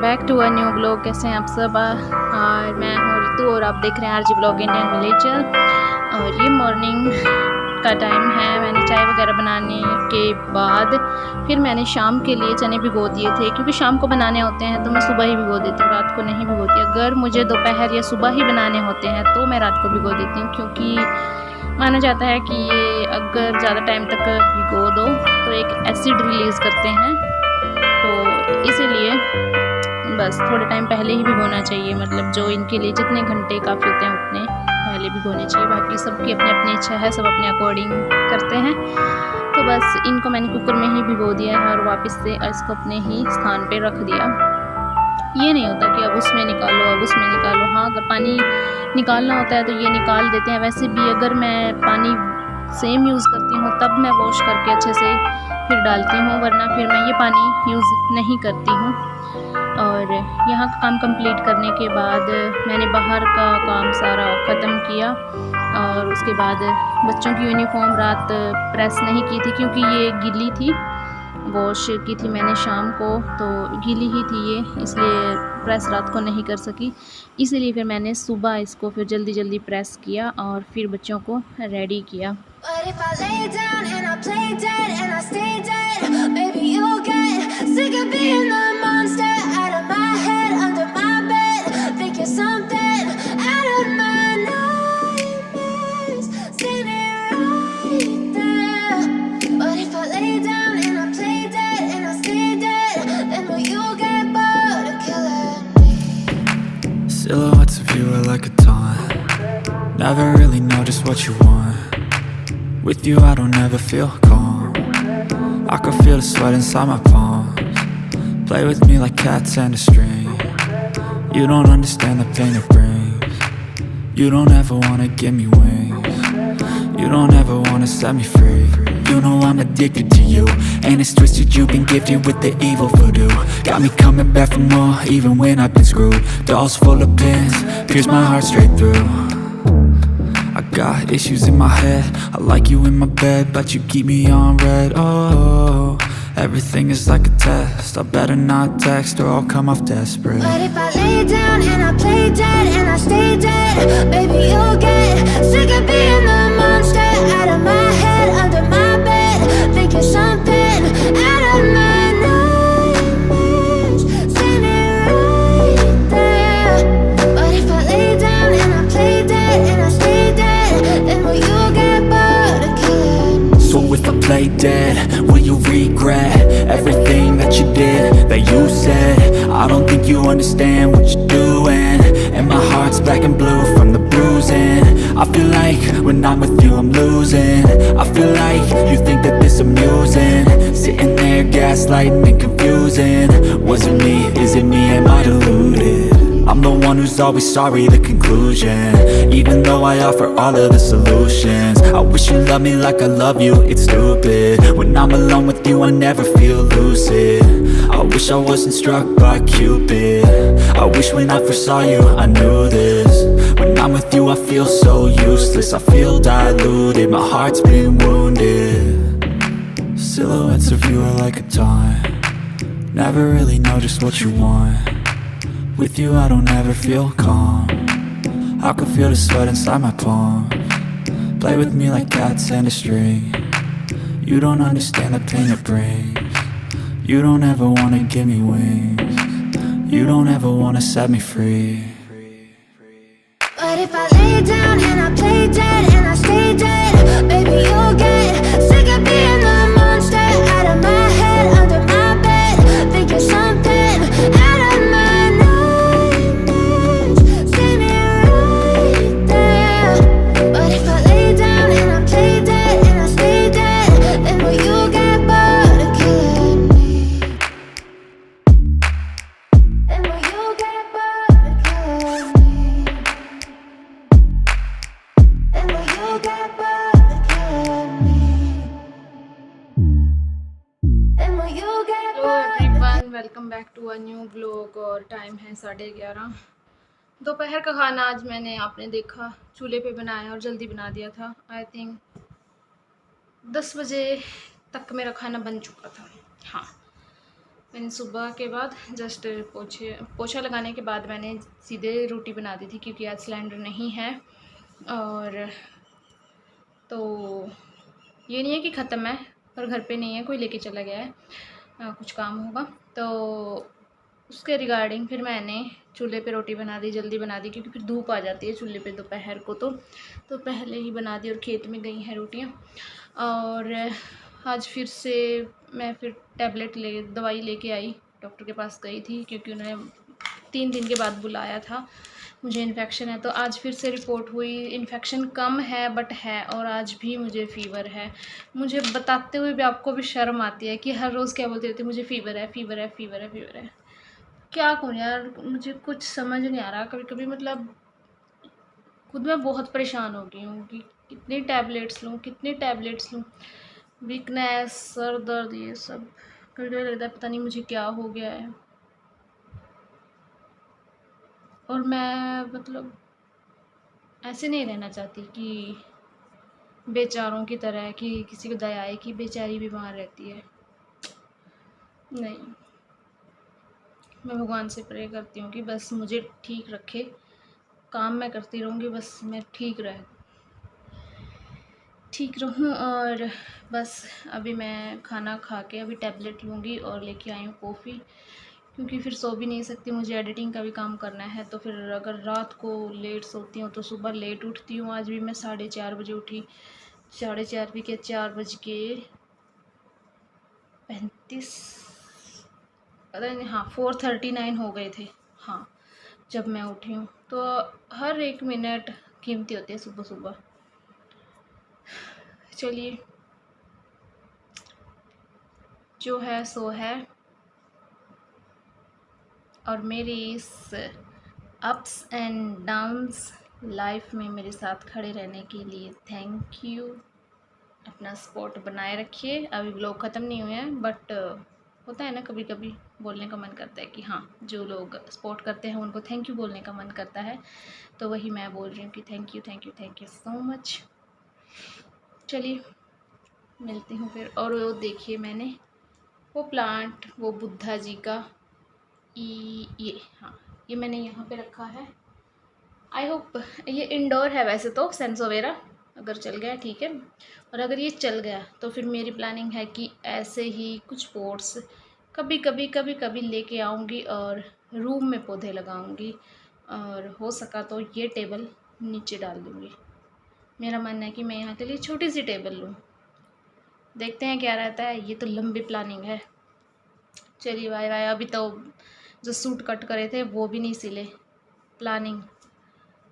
Back to a new blog. कैसे हैं आप सब? और मैं हूँ रितु और आप देख रहे हैं आरजी ब्लॉग इंडियन विलेजर। और ये मॉर्निंग का टाइम है। मैंने चाय वगैरह बनाने के बाद फिर मैंने शाम के लिए चने भिगो दिए थे, क्योंकि शाम को बनाने होते हैं तो मैं सुबह ही भिगो देती हूँ, रात को नहीं भिगोती। अगर मुझे दोपहर या सुबह ही बनाने होते हैं तो मैं रात को भिगो देती हूँ, क्योंकि माना जाता है कि ये अगर ज़्यादा टाइम तक भिगो दो तो एक एसिड रिलीज़ करते हैं, तो इसीलिए बस थोड़े टाइम पहले ही भिगोना चाहिए। मतलब जो इनके लिए जितने घंटे काफ़ी होते हैं उतने पहले भिगोने चाहिए। बाकी सबकी अपनी अपनी इच्छा है, सब अपने अकॉर्डिंग करते हैं। तो बस इनको मैंने कुकर में ही भिगो दिया है और वापस से इसको अपने ही स्थान पे रख दिया। ये नहीं होता कि अब उसमें निकालो अब उसमें निकालो। हाँ, अगर पानी निकालना होता है तो ये निकाल देते हैं। वैसे भी अगर मैं पानी सेम यूज़ करती हूँ तब मैं वॉश करके अच्छे से फिर डालती हूँ, वरना फिर मैं ये पानी यूज़ नहीं करती हूँ। और यहाँ का काम कंप्लीट करने के बाद मैंने बाहर का काम सारा ख़त्म किया और उसके बाद बच्चों की यूनिफॉर्म रात प्रेस नहीं की थी, क्योंकि ये गीली थी। वॉश की थी मैंने शाम को, तो गीली ही थी ये, इसलिए प्रेस रात को नहीं कर सकी। इसीलिए फिर मैंने सुबह इसको फिर जल्दी जल्दी प्रेस किया और फिर बच्चों को रेडी किया। Silhouettes of you are like a taunt. Never really know just what you want. With you I don't ever feel calm. I can feel the sweat inside my palms. Play with me like cats and a string. You don't understand the pain it brings. You don't ever wanna give me wings. You don't ever wanna set me free. You know I'm addicted to you, and it's twisted, you've been gifted with the evil voodoo. Got me coming back for more, even when I've been screwed. Dolls full of pins, pierce my heart straight through. I got issues in my head, I like you in my bed, but you keep me on red. Oh, everything is like a test, I better not text or I'll come off desperate. But if I lay down and I play dead and I stay dead, baby you'll get sick of being the monster out of my head, under my bed, thinking something out of my nightmares, standing right there. But if I lay down and I play dead and I stay dead, then will you get bored of killing me? So if I play dead, will you regret everything that you did, that you said? I don't think you understand what you're doing, and my heart's black and blue from the bruising. I feel like when I'm with you I'm losing. I feel like you think that this amusing, sitting there gaslighting and confusing. Was it me? Is it me? Am I deluded? I'm the one who's always sorry, the conclusion, even though I offer all of the solutions. I wish you loved me like I love you, it's stupid. When I'm alone with you I never feel lucid. I wish I wasn't struck by Cupid. I wish when I first saw you I knew this. When I'm with you I feel so useless, I feel diluted, my heart's been wounded. Silhouettes of you are like a taunt. Never really know just what you want. With you I don't ever feel calm. I can feel the sweat inside my palms. Play with me like cats and a string. You don't understand the pain it brings. You don't ever wanna give me wings. You don't ever wanna set me free. But if I lay down and I play dead and I stay dead, baby you'll get sick of being the monster out of my head, under my bed, thinking something out of my nightmares, standing right there. But if I lay down and I play dead and I stay dead, then will you get bored of killing me? Then will you get bored of killing me? Then will you get bored of killing me? Then will you get hello bored of everyone, welcome back to a new blog. और time है 11:30 दोपहर का खाना। आज मैंने, आपने देखा, चूल्हे पे बनाया और जल्दी बना दिया था। आई थिंक 10 बजे तक मेरा खाना बन चुका था। हाँ, मैंने सुबह के बाद जस्ट पोछा लगाने के बाद मैंने सीधे रोटी बना दी थी, क्योंकि आज सिलेंडर नहीं है। और तो ये नहीं है कि ख़त्म है, पर घर पे नहीं है, कोई लेके चला गया है, कुछ काम होगा। तो उसके रिगार्डिंग फिर मैंने चूल्हे पे रोटी बना दी, जल्दी बना दी, क्योंकि फिर धूप आ जाती है चूल्हे पे दोपहर को। तो पहले ही बना दी, और खेत में गई हैं रोटियाँ। और आज फिर से मैं फिर दवाई लेके आई, डॉक्टर के पास गई थी, क्योंकि उन्होंने 3 दिन के बाद बुलाया था। मुझे इन्फेक्शन है, तो आज फिर से रिपोर्ट हुई, इन्फेक्शन कम है बट है, और आज भी मुझे फ़ीवर है। मुझे बताते हुए भी आपको भी शर्म आती है कि हर रोज़ क्या बोलती रहती है, मुझे फ़ीवर है, फ़ीवर है, फ़ीवर है, फ़ीवर है। क्या करूँ यार, मुझे कुछ समझ नहीं आ रहा। कभी कभी मतलब खुद मैं बहुत परेशान हो गई हूँ कि कितनी टैबलेट्स लूँ, वीकनेस, सर दर्द, ये सब। कभी कभी लगता है पता नहीं मुझे क्या हो गया है। और मैं मतलब ऐसे नहीं रहना चाहती कि बेचारों की तरह, कि किसी को दया आए कि बेचारी बीमार रहती है। नहीं, मैं भगवान से प्रे करती हूँ कि बस मुझे ठीक रखे, काम मैं करती रहूँगी, बस मैं ठीक रहूँ। और बस अभी मैं खाना खा के अभी टैबलेट लूँगी, और लेके आई हूँ कॉफ़ी, क्योंकि फिर सो भी नहीं सकती, मुझे एडिटिंग का भी काम करना है। तो फिर अगर रात को लेट सोती हूँ तो सुबह लेट उठती हूँ। आज भी मैं 4:30 बजे उठी, 4:30 भी क्या, 4:35 पता नहीं, हाँ 4:39 हो गए थे, हाँ, जब मैं उठी हूँ। तो हर एक मिनट कीमती होती है सुबह सुबह। चलिए, जो है सो है। और मेरी इस अप्स एंड डाउन्स लाइफ में मेरे साथ खड़े रहने के लिए थैंक यू। अपना सपोर्ट बनाए रखिए। अभी ब्लॉग ख़त्म नहीं हुए हैं, बट होता है ना, कभी कभी बोलने का मन करता है कि हाँ, जो लोग सपोर्ट करते हैं उनको थैंक यू बोलने का मन करता है। तो वही मैं बोल रही हूँ कि थैंक यू सो मच। चलिए, मिलती हूँ फिर। और वो देखिए, मैंने वो प्लांट, वो बुद्धा जी का ये मैंने यहाँ पे रखा है। आई होप ये इंडोर है वैसे तो, सेंसोवेरा, अगर चल गया ठीक है। और अगर ये चल गया तो फिर मेरी प्लानिंग है कि ऐसे ही कुछ पोट्स कभी कभी लेके आऊँगी और रूम में पौधे लगाऊँगी। और हो सका तो ये टेबल नीचे डाल दूँगी। मेरा मानना है कि मैं यहाँ के लिए छोटी सी टेबल लूँ, देखते हैं क्या रहता है। ये तो लंबी प्लानिंग है। चलिए बाय बाय। अभी तो जो सूट कट करे थे वो भी नहीं सिले, प्लानिंग।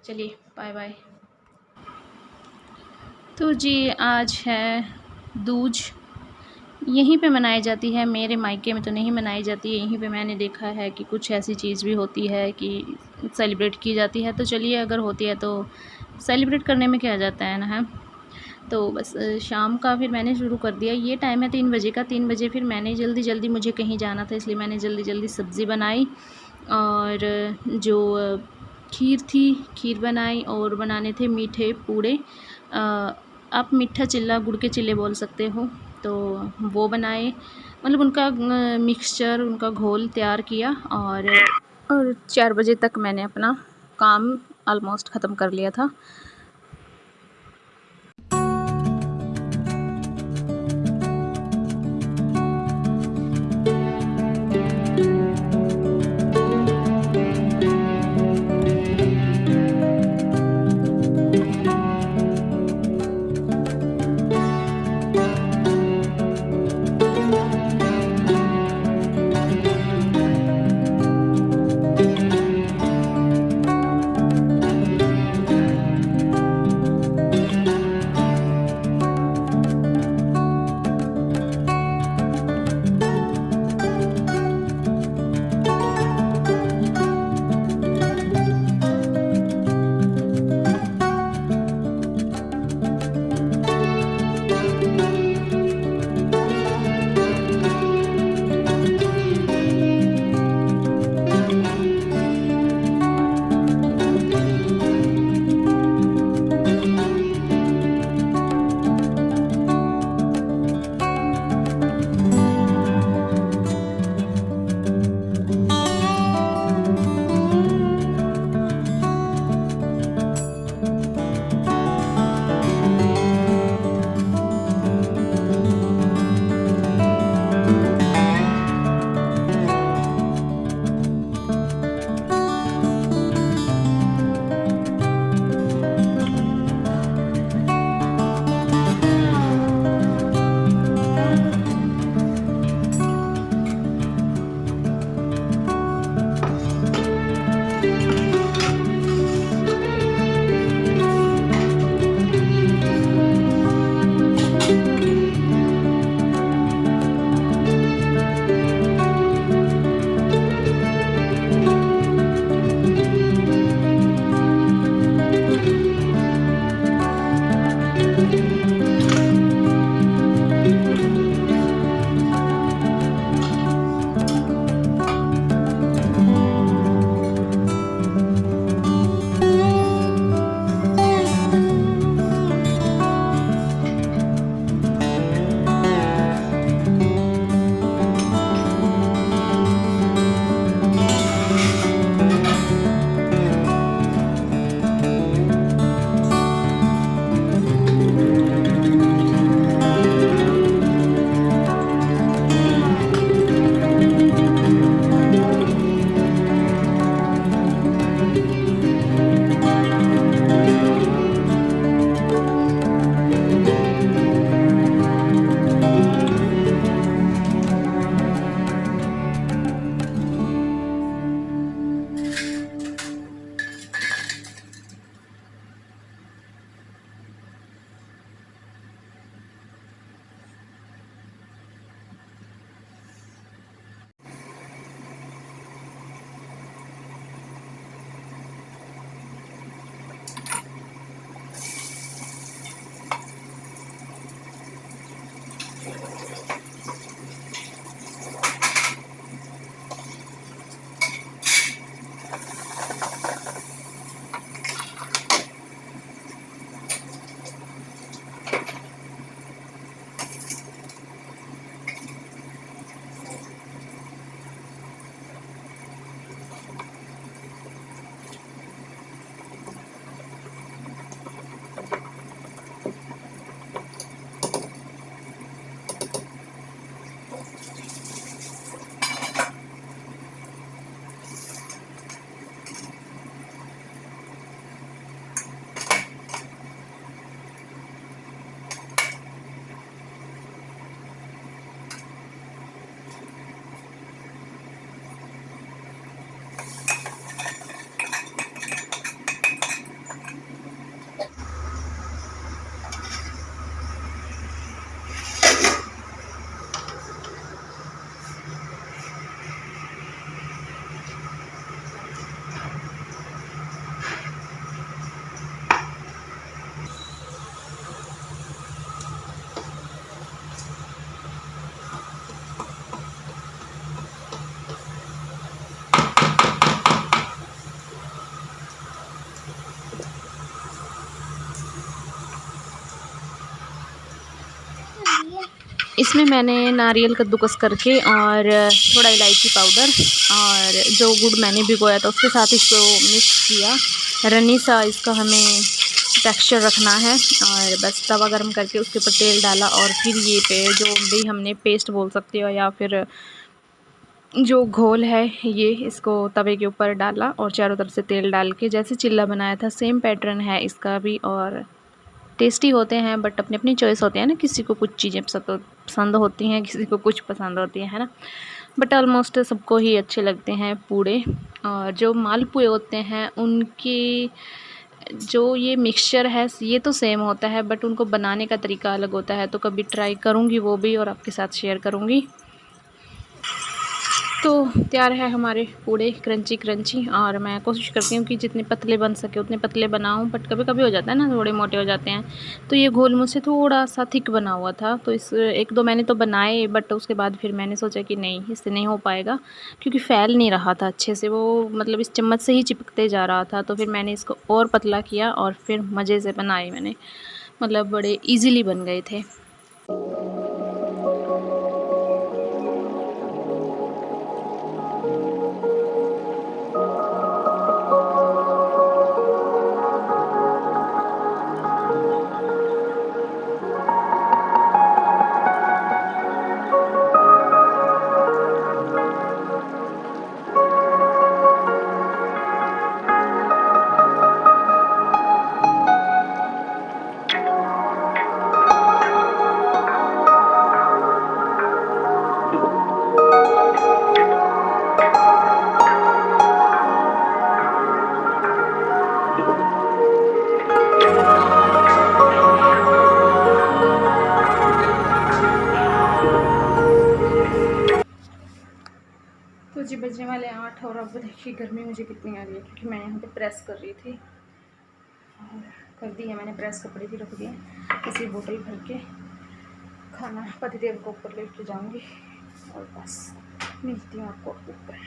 चलिए बाय बाय। तो जी, आज है दूज। यहीं पे मनाई जाती है, मेरे मायके में तो नहीं मनाई जाती है। यहीं पे मैंने देखा है कि कुछ ऐसी चीज़ भी होती है कि सेलिब्रेट की जाती है। तो चलिए, अगर होती है तो सेलिब्रेट करने में क्या जाता है ना, है। तो बस शाम का फिर मैंने शुरू कर दिया। ये टाइम है 3 बजे का। 3 बजे फिर मैंने जल्दी मुझे कहीं जाना था, इसलिए मैंने जल्दी सब्ज़ी बनाई। और जो खीर थी, खीर बनाई, और बनाने थे मीठे पूड़े। आप मीठा चिल्ला, गुड़ के चिल्ले बोल सकते हो। तो वो बनाए, मतलब उनका मिक्सचर, उनका घोल तैयार किया। और 4 बजे तक मैंने अपना काम ऑलमोस्ट ख़त्म कर लिया था। इसमें मैंने नारियल कद्दूकस करके और थोड़ा इलायची पाउडर और जो गुड़ मैंने भिगोया था उसके साथ इसको मिक्स किया। रनी सा इसका हमें टेक्सचर रखना है और बस तवा गरम करके उसके ऊपर तेल डाला और फिर ये जो भी हमने पेस्ट बोल सकते हो या फिर जो घोल है ये इसको तवे के ऊपर डाला और चारों तरफ से तेल डाल के जैसे चिल्ला बनाया था सेम पैटर्न है इसका भी। और टेस्टी होते हैं बट अपनी अपनी चॉइस होते हैं ना, किसी को कुछ चीज़ें पसंद होती हैं, किसी को कुछ पसंद होती है ना। बट ऑलमोस्ट सबको ही अच्छे लगते हैं पूड़े। और जो मालपुए होते हैं उनकी जो ये मिक्सचर है ये तो सेम होता है बट उनको बनाने का तरीका अलग होता है, तो कभी ट्राई करूँगी वो भी और आपके साथ शेयर करूँगी। तो तैयार है हमारे पूड़े क्रंची क्रंची। और मैं कोशिश करती हूँ कि जितने पतले बन सके उतने पतले बनाऊँ, बट कभी कभी हो जाता है ना थोड़े मोटे हो जाते हैं। तो ये घोल मुझसे थोड़ा सा थिक बना हुआ था, तो इस एक दो मैंने तो बनाए बट उसके बाद फिर मैंने सोचा कि नहीं इससे नहीं हो पाएगा क्योंकि फैल नहीं रहा था अच्छे से, वो मतलब इस चम्मच से ही चिपकते जा रहा था। तो फिर मैंने इसको और पतला किया और फिर मज़े से बनाए मैंने, मतलब बड़े ईज़िली बन गए थे। तो जी बजने वाले 8 और अब देखिए गर्मी मुझे कितनी आ रही है क्योंकि मैं यहाँ पे प्रेस कर रही थी और कर दी है मैंने प्रेस, कपड़े भी रख दिए। इसी बोतल भर के खाना पतिदेव को ऊपर लेके जाऊँगी और बस मिलती हूँ आपको ऊपर।